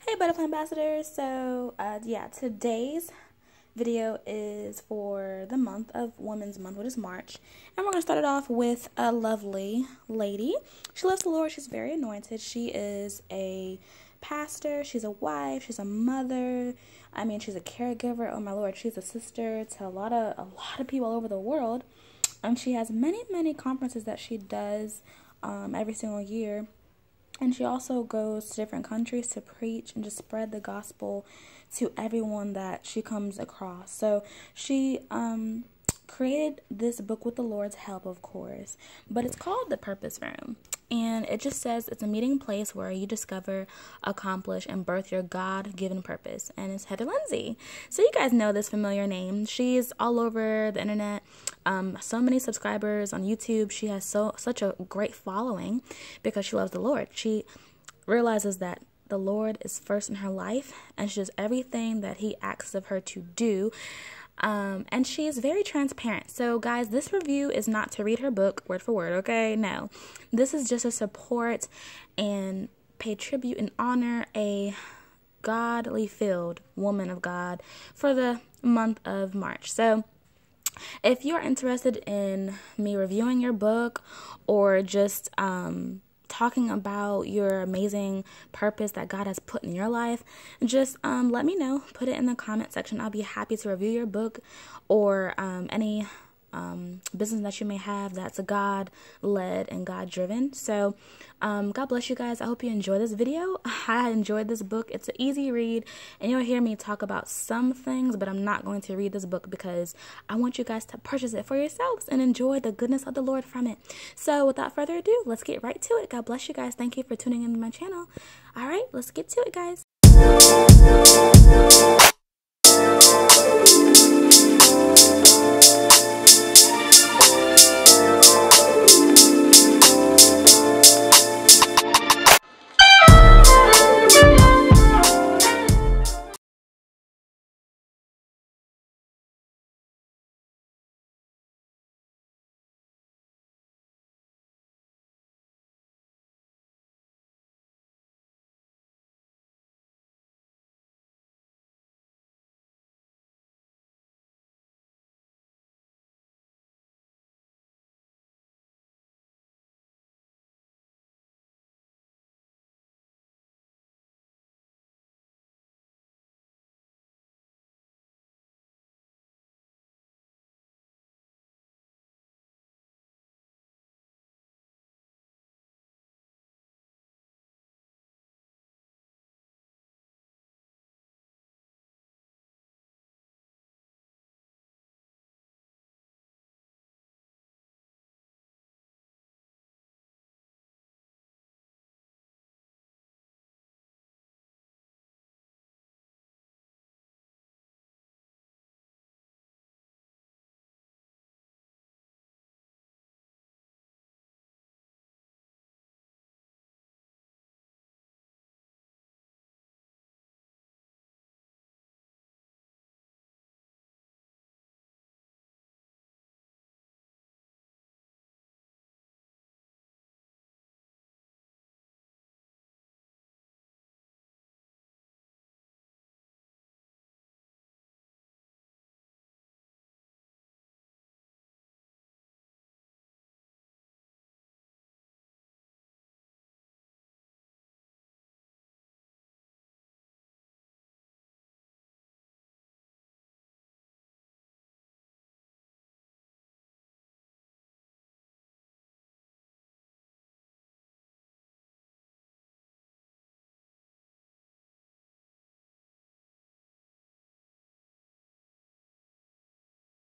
Hey Butterfly Ambassadors, so today's video is for the month of Women's Month, which is March, and we're going to start it off with a lovely lady. She loves the Lord, she's very anointed, she is a pastor, she's a wife, she's a mother, she's a caregiver, oh my Lord, she's a sister to a lot of people all over the world, and she has many conferences that she does every single year. And she also goes to different countries to preach and just spread the gospel to everyone that she comes across. So she created this book with the Lord's help, of course. But it's called The Purpose Room. And it just says it's a meeting place where you discover, accomplish, and birth your God-given purpose. And it's Heather Lindsey. So you guys know this familiar name. She's all over the internet. So many subscribers on YouTube. She has such a great following because she loves the Lord. She realizes that the Lord is first in her life, and she does everything that He asks of her to do. And she is very transparent. So guys, this review is not to read her book word for word, okay? No. This is just to support and pay tribute and honor a godly filled woman of God for the month of March. So if you're interested in me reviewing your book or just talking about your amazing purpose that God has put in your life, just let me know. Put it in the comment section. I'll be happy to review your book or any business that you may have that's God-led and God-driven. So God bless you guys. I hope you enjoy this video. I enjoyed this book. It's an easy read, and you'll hear me talk about some things, but I'm not going to read this book because I want you guys to purchase it for yourselves and enjoy the goodness of the Lord from it. So without further ado, let's get right to it. God bless you guys. Thank you for tuning into my channel. All right, let's get to it, guys.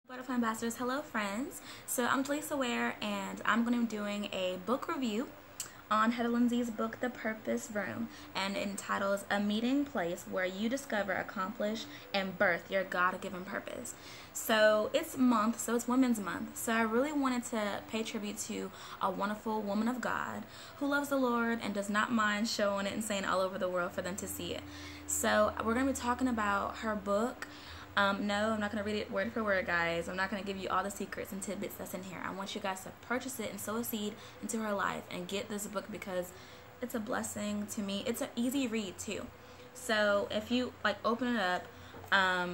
Butterfly Ambassadors, hello friends. So I'm Jelissa Ware, and I'm going to be doing a book review on Heather Lindsey's book, The Purpose Room, and it entitles A Meeting Place Where You Discover, Accomplish, and Birth Your God-Given Purpose. So it's Women's Month, so I really wanted to pay tribute to a wonderful woman of God who loves the Lord and does not mind showing it and saying it all over the world for them to see it. So we're going to be talking about her book. No, I'm not going to read it word for word, guys. I'm not going to give you all the secrets and tidbits that's in here. I want you guys to purchase it and sow a seed into her life and get this book because it's a blessing to me. It's an easy read, too. So if you like open it up,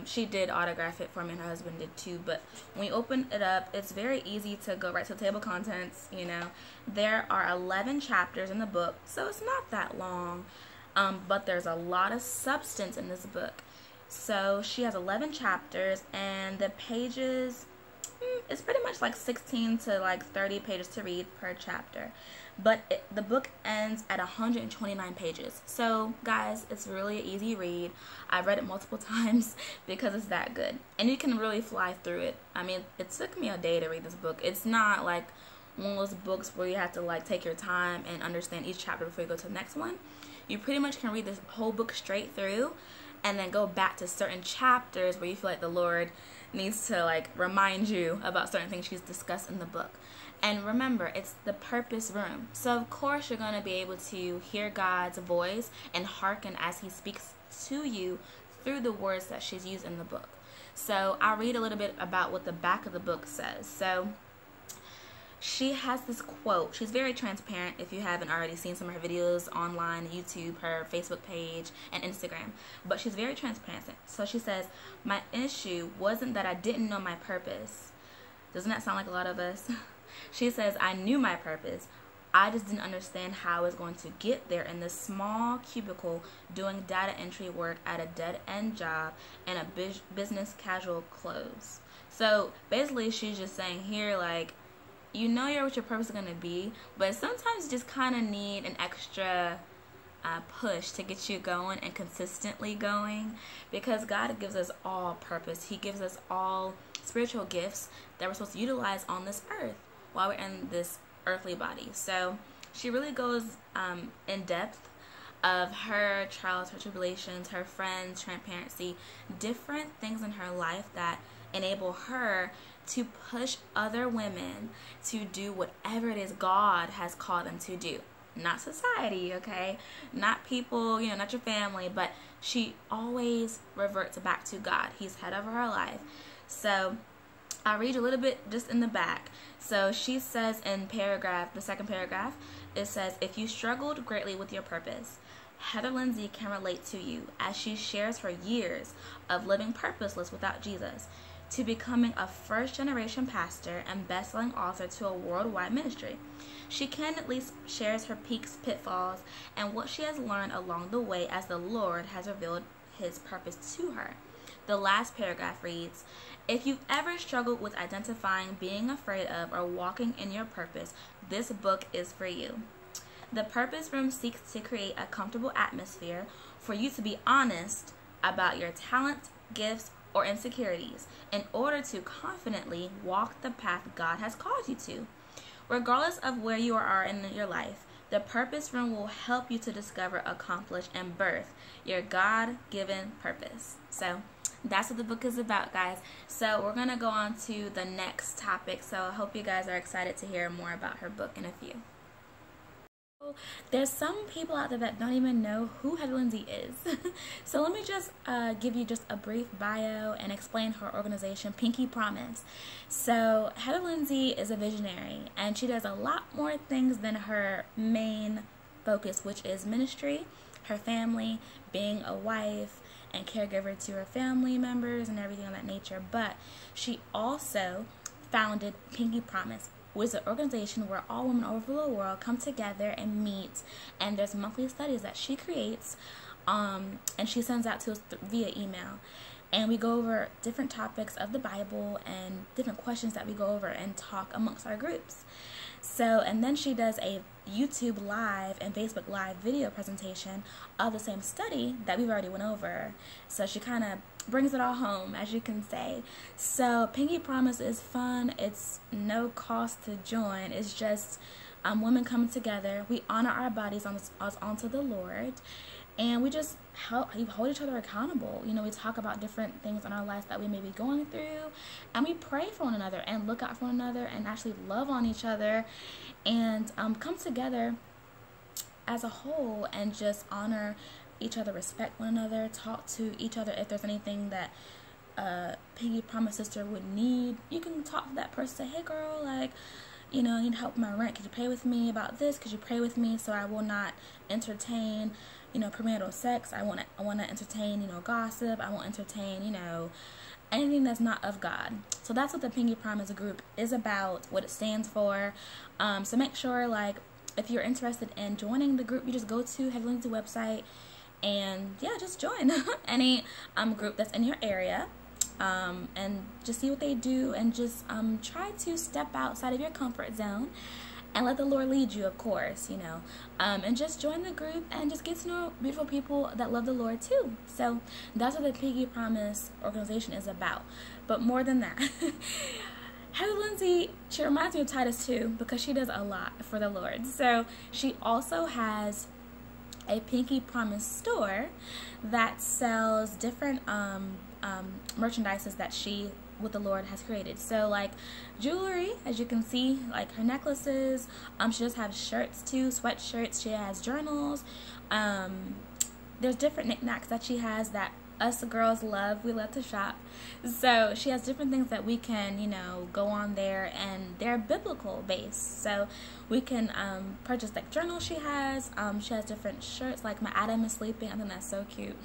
she did autograph it for me, and her husband did too. But when you open it up, it's very easy to go right to the table of contents. You know, there are 11 chapters in the book, so it's not that long. But there's a lot of substance in this book. So she has 11 chapters, and the pages, it's pretty much like 16 to like 30 pages to read per chapter. But the book ends at 129 pages. So guys, it's really an easy read. I've read it multiple times because it's that good. And you can really fly through it. I mean, it took me a day to read this book. It's not like one of those books where you have to like take your time and understand each chapter before you go to the next one. You pretty much can read this whole book straight through and then go back to certain chapters where you feel like the Lord needs to like remind you about certain things she's discussed in the book. And remember, it's the purpose room. So of course you're going to be able to hear God's voice and hearken as he speaks to you through the words that she's used in the book. So I'll read a little bit about what the back of the book says. So she has this quote. She's very transparent if you haven't already seen some of her videos online, YouTube, her Facebook page, and Instagram. But she's very transparent. So she says, "My issue wasn't that I didn't know my purpose." Doesn't that sound like a lot of us? She says, "I knew my purpose. I just didn't understand how I was going to get there in this small cubicle doing data entry work at a dead-end job and a business casual clothes." So basically she's just saying here, like, you know what your purpose is going to be, but sometimes you just kind of need an extra push to get you going and consistently going, because God gives us all purpose. He gives us all spiritual gifts that we're supposed to utilize on this earth while we're in this earthly body. So she really goes in depth of her trials, her tribulations, her friends, transparency, different things in her life that enable her to push other women to do whatever it is God has called them to do. Not society, okay? Not people, you know, not your family, but she always reverts back to God. He's head over her life. So I'll read a little bit just in the back. So she says in the second paragraph, it says, "If you struggled greatly with your purpose, Heather Lindsey can relate to you as she shares her years of living purposeless without Jesus to becoming a first-generation pastor and best-selling author to a worldwide ministry. She candidly shares her peaks, pitfalls, and what she has learned along the way as the Lord has revealed his purpose to her." The last paragraph reads, "If you've ever struggled with identifying, being afraid of, or walking in your purpose, this book is for you. The Purpose Room seeks to create a comfortable atmosphere for you to be honest about your talent, gifts, or insecurities in order to confidently walk the path God has called you to. Regardless of where you are in your life, the Purpose Room will help you to discover, accomplish, and birth your God-given purpose." So that's what the book is about, guys. So we're going to go on to the next topic. So I hope you guys are excited to hear more about her book in a few. There's some people out there that don't even know who Heather Lindsey is. So let me just give you just a brief bio and explain her organization, Pinky Promise. So Heather Lindsey is a visionary, and she does a lot more things than her main focus, which is ministry, her family, being a wife and caregiver to her family members and everything of that nature. But she also founded Pinky Promise, which is an organization where all women all over the world come together and meet, and there's monthly studies that she creates, and she sends out to us via email, and we go over different topics of the Bible and different questions that we go over and talk amongst our groups. So, and then she does a YouTube live and Facebook live video presentation of the same study that we've already went over. So she kind of brings it all home, as you can say. So Pinky Promise is fun. It's no cost to join. It's just women coming together. We honor our bodies onto the Lord, and we just hold each other accountable. You know, we talk about different things in our lives that we may be going through, and we pray for one another and look out for one another and actually love on each other, and come together as a whole and just honor each other, respect one another, talk to each other. If there's anything that Pinky Promise sister would need, you can talk to that person. Say, "Hey girl, like, you know, I need help with my rent. Could you pray with me about this? Could you pray with me so I will not entertain premarital sex. I want to entertain, gossip. I won't entertain, anything that's not of God. So that's what the Pinky Promise group is about, what it stands for. So make sure, like, if you're interested in joining the group, you just go to Heavy Lindsey website and yeah, just join any group that's in your area. And just see what they do, and just try to step outside of your comfort zone and let the Lord lead you, of course, and just join the group and just get to know beautiful people that love the Lord too. So that's what the Pinky Promise organization is about. But more than that, Heather Lindsey, she reminds me of Titus too, because she does a lot for the Lord. So she also has a Pinky Promise store that sells different merchandises that she, with the Lord, has created. So like jewelry, as you can see, like her necklaces. She does have shirts too, sweatshirts. She has journals. There's different knickknacks that she has that us girls love. We love to shop. So she has different things that we can, go on there, and they're biblical based. So we can purchase like journals she has. She has different shirts, like My Adam is Sleeping. I think that's so cute.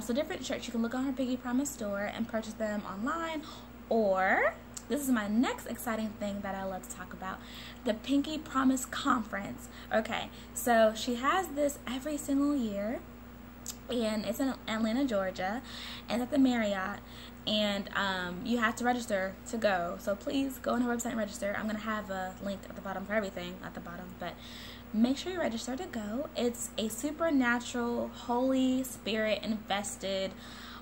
So different shirts, you can look on her Pinky Promise store and purchase them online, or this is my next exciting thing that I love to talk about, the Pinky Promise Conference. Okay, so she has this every single year, and it's in Atlanta, Georgia, and at the Marriott, and you have to register to go. So please go on her website and register. I'm going to have a link at the bottom for everything at the bottom, but make sure you register to go. It's a supernatural, Holy Spirit invested,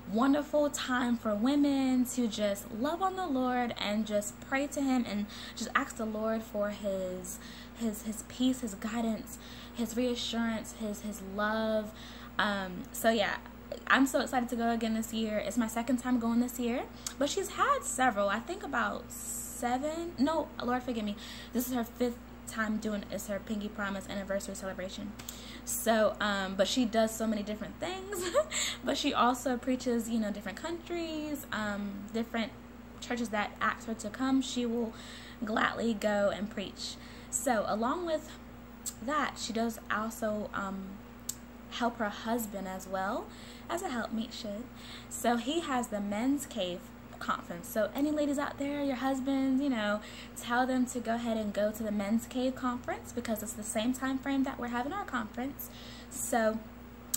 wonderful time for women to just love on the Lord and just pray to Him and just ask the Lord for His peace, His guidance, His reassurance, His love. So yeah, I'm so excited to go again this year. It's my second time going this year, but she's had several. I think about 7. No, Lord forgive me. This is her 5th time doing it. It's her Pinky Promise anniversary celebration. So but she does so many different things. But she also preaches, different countries, different churches that ask her to come. She will gladly go and preach. So along with that, she does also help her husband as well, as a helpmeet should. So he has the Men's Cave Conference. So any ladies out there, your husbands, tell them to go ahead and go to the Men's Cave Conference, because it's the same time frame that we're having our conference. So,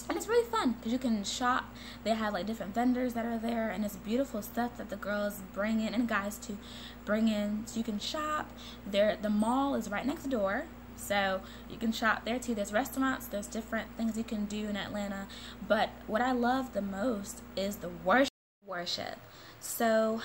and it's really fun because you can shop. They have like different vendors that are there, and it's beautiful stuff that the girls bring in, and guys too bring in. So you can shop there. The mall is right next door, so you can shop there too. There's restaurants, there's different things you can do in Atlanta. But what I love the most is the worship. So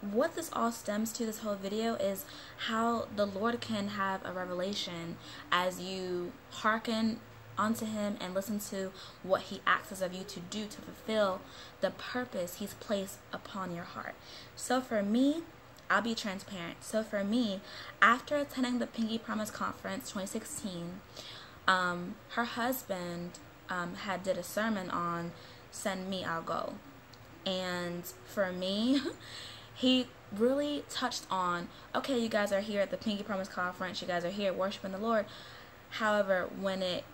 what this all stems to, this whole video, is how the Lord can have a revelation as you hearken unto Him and listen to what He asks of you to do to fulfill the purpose He's placed upon your heart. So for me, I'll be transparent. So for me, after attending the Pinky Promise Conference 2016, her husband had did a sermon on Send Me, I'll Go. And for me, he really touched on, okay, you guys are here at the Pinky Promise Conference, you guys are here worshiping the Lord. However, when it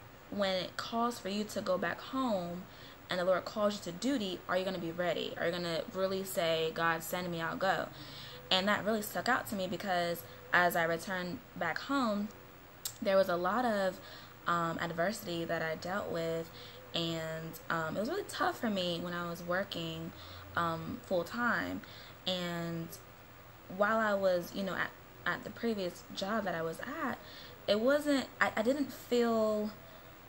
calls for you to go back home and the Lord calls you to duty, are you going to be ready? Are you going to really say, God, send me, I'll go? And that really stuck out to me, because as I returned back home, there was a lot of adversity that I dealt with, and it was really tough for me when I was working full time. And while I was, at the previous job that I was at, it wasn't, I didn't feel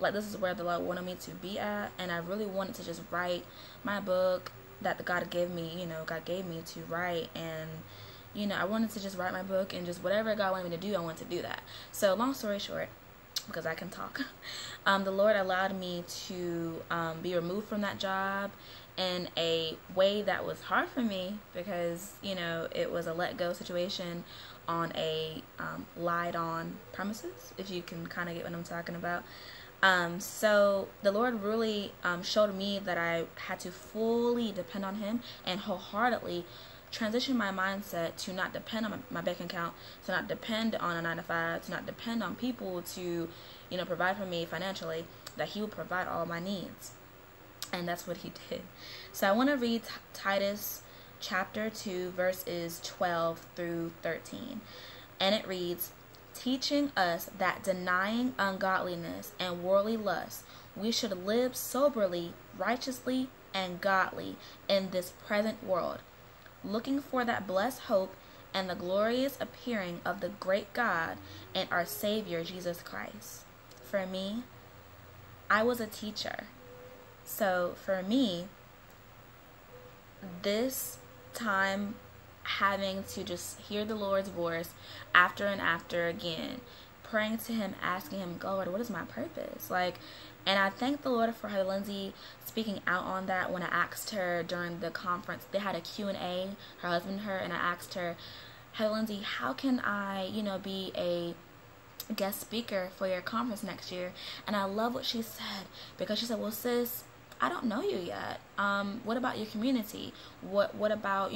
like this is where the Lord wanted me to be at, and I really wanted to just write my book that God gave me, God gave me to write, and I wanted to just write my book, and just whatever God wanted me to do, I wanted to do that. So long story short, because I can talk, the Lord allowed me to be removed from that job in a way that was hard for me, because it was a let go situation on a lied on premises, if you can kind of get what I'm talking about. So the Lord really showed me that I had to fully depend on Him and wholeheartedly transition my mindset to not depend on my bank account, to not depend on a 9-to-5, to not depend on people to, provide for me financially, that he would provide all my needs. And that's what he did. So I want to read Titus chapter 2, verses 12 through 13. And it reads, teaching us that denying ungodliness and worldly lust, we should live soberly, righteously, and godly in this present world, looking for that blessed hope and the glorious appearing of the great God and our Savior Jesus Christ. For me, I was a teacher. So for me, this time having to just hear the Lord's voice after and after again, praying to him, asking him, God, what is my purpose? And I thank the Lord for Heather Lindsey speaking out on that when I asked her during the conference. They had a Q&A, her husband and her, and I asked her, Heather Lindsey, how can I, be a guest speaker for your conference next year? And I love what she said, because she said, well, sis, I don't know you yet. What about your community? What about,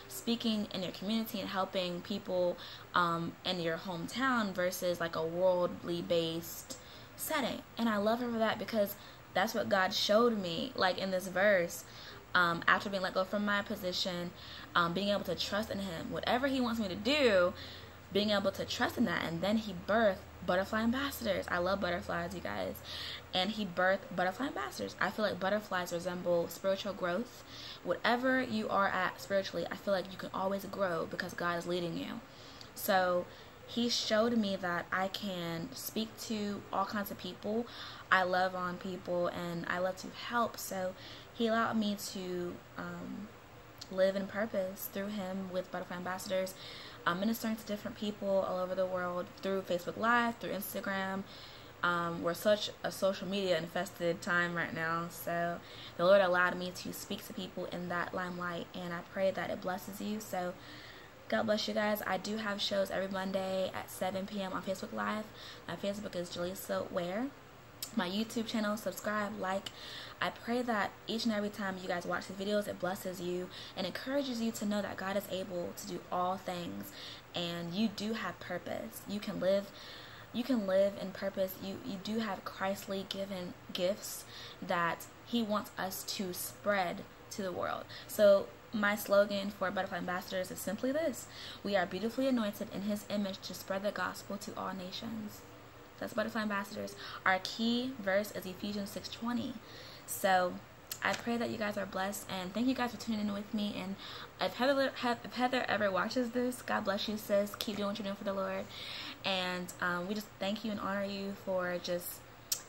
speaking in your community and helping people in your hometown versus like a worldly based setting? And I love her for that, because that's what God showed me, in this verse, after being let go from my position, being able to trust in him, whatever he wants me to do, being able to trust in that. And then he birthed butterfly ambassadors. I love butterflies, you guys. And he birthed butterfly ambassadors. I feel like butterflies resemble spiritual growth. Whatever you are at spiritually, I feel like you can always grow because God is leading you. So he showed me that I can speak to all kinds of people. I love on people and I love to help. So he allowed me to live in purpose through him with butterfly ambassadors, ministering to different people all over the world through Facebook Live, through Instagram. We're such a social media infested time right now, so the Lord allowed me to speak to people in that limelight, and I pray that it blesses you. So God bless you guys. I do have shows every Monday at 7 p.m. on Facebook Live. My Facebook is Jelissa Ware. My YouTube channel, subscribe, like. I pray that each and every time you guys watch these videos, it blesses you and encourages you to know that God is able to do all things, and you do have purpose. You can live in purpose. You do have Christly given gifts that he wants us to spread to the world. So my slogan for Butterfly Ambassadors is simply this: we are beautifully anointed in his image to spread the gospel to all nations. That's Butterfly Ambassadors. Our key verse is Ephesians 6:20. So I pray that you guys are blessed, and thank you guys for tuning in with me. And if Heather ever watches this, God bless you, sis. Keep doing what you're doing for the Lord. And we just thank you and honor you for just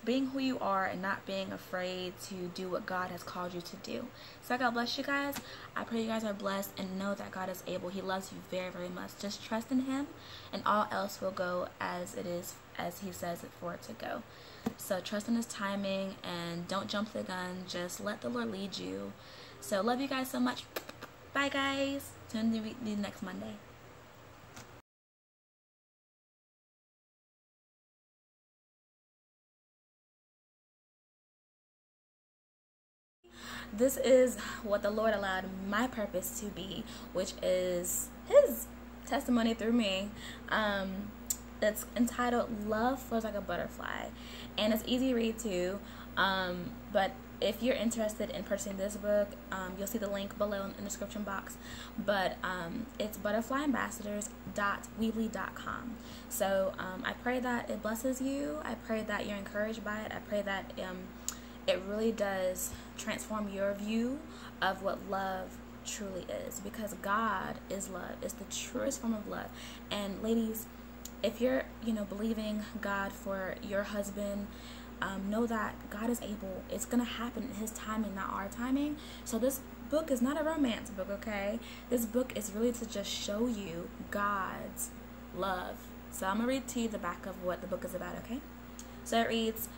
being who you are and not being afraid to do what God has called you to do. So God bless you guys. I pray you guys are blessed and know that God is able. He loves you very, very much. Just trust in him, and all else will go as it is, as he says it for it to go. So trust in his timing and don't jump the gun. Just let the Lord lead you. So love you guys so much. Bye guys. Tune in the next Monday. This is what the Lord allowed my purpose to be, which is his testimony through me. It's entitled Love Flows Like a Butterfly, and it's easy to read too, but if you're interested in purchasing this book, you'll see the link below in the description box, but it's butterflyambassadors.weebly.com. So I pray that it blesses you. I pray that you're encouraged by it. I pray that it really does transform your view of what love truly is, because God is love. It's the truest form of love. And ladies, if you're believing God for your husband, know that God is able. It's gonna happen in his timing, not our timing. So this book is not a romance book, okay? This book is really to just show you God's love. So I'm gonna read to you the back of what the book is about, okay? So it reads,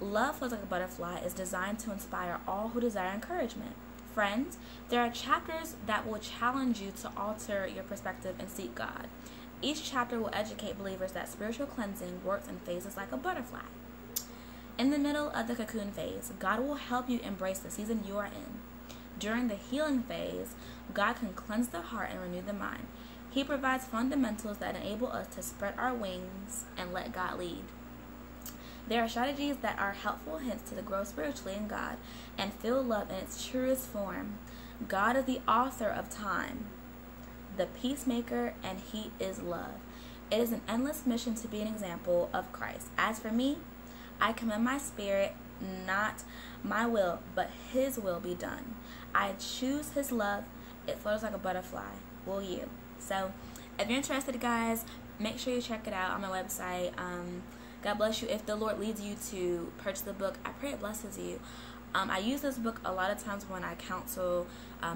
Love Flows Like a Butterfly is designed to inspire all who desire encouragement. Friends, there are chapters that will challenge you to alter your perspective and seek God. Each chapter will educate believers that spiritual cleansing works in phases like a butterfly. In the middle of the cocoon phase, God will help you embrace the season you are in. During the healing phase, God can cleanse the heart and renew the mind. He provides fundamentals that enable us to spread our wings and let God lead. There are strategies that are helpful hints to grow spiritually in God and feel love in its truest form. God is the author of time, the peacemaker, and He is love. It is an endless mission to be an example of Christ. As for me, I commend my spirit, not my will, but His will be done. I choose His love. It flows like a butterfly. Will you? So, if you're interested, guys, make sure you check it out on my website. God bless you. If the Lord leads you to purchase the book, I pray it blesses you. I use this book a lot of times when I counsel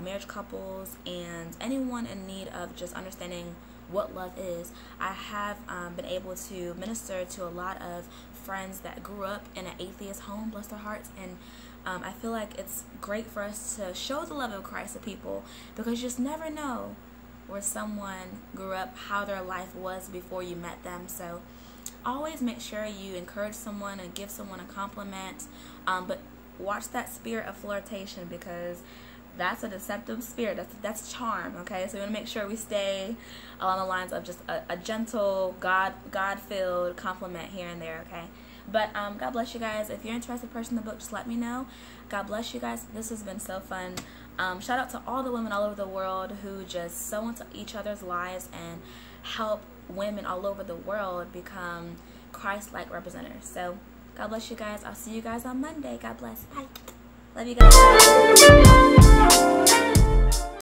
marriage couples and anyone in need of just understanding what love is. I have been able to minister to a lot of friends that grew up in an atheist home, bless their hearts, and I feel like it's great for us to show the love of Christ to people, because you just never know where someone grew up, how their life was before you met them. So always make sure you encourage someone and give someone a compliment, but watch that spirit of flirtation, because that's a deceptive spirit. That's charm, okay? So we want to make sure we stay along the lines of just a gentle, God-filled compliment here and there, okay? But God bless you guys. If you're interested in purchasing the book, just let me know. God bless you guys. This has been so fun. Shout out to all the women all over the world who just sow into each other's lives and help women all over the world become Christ-like representatives. So God bless you guys. I'll see you guys on Monday. God bless. Bye. Love you guys.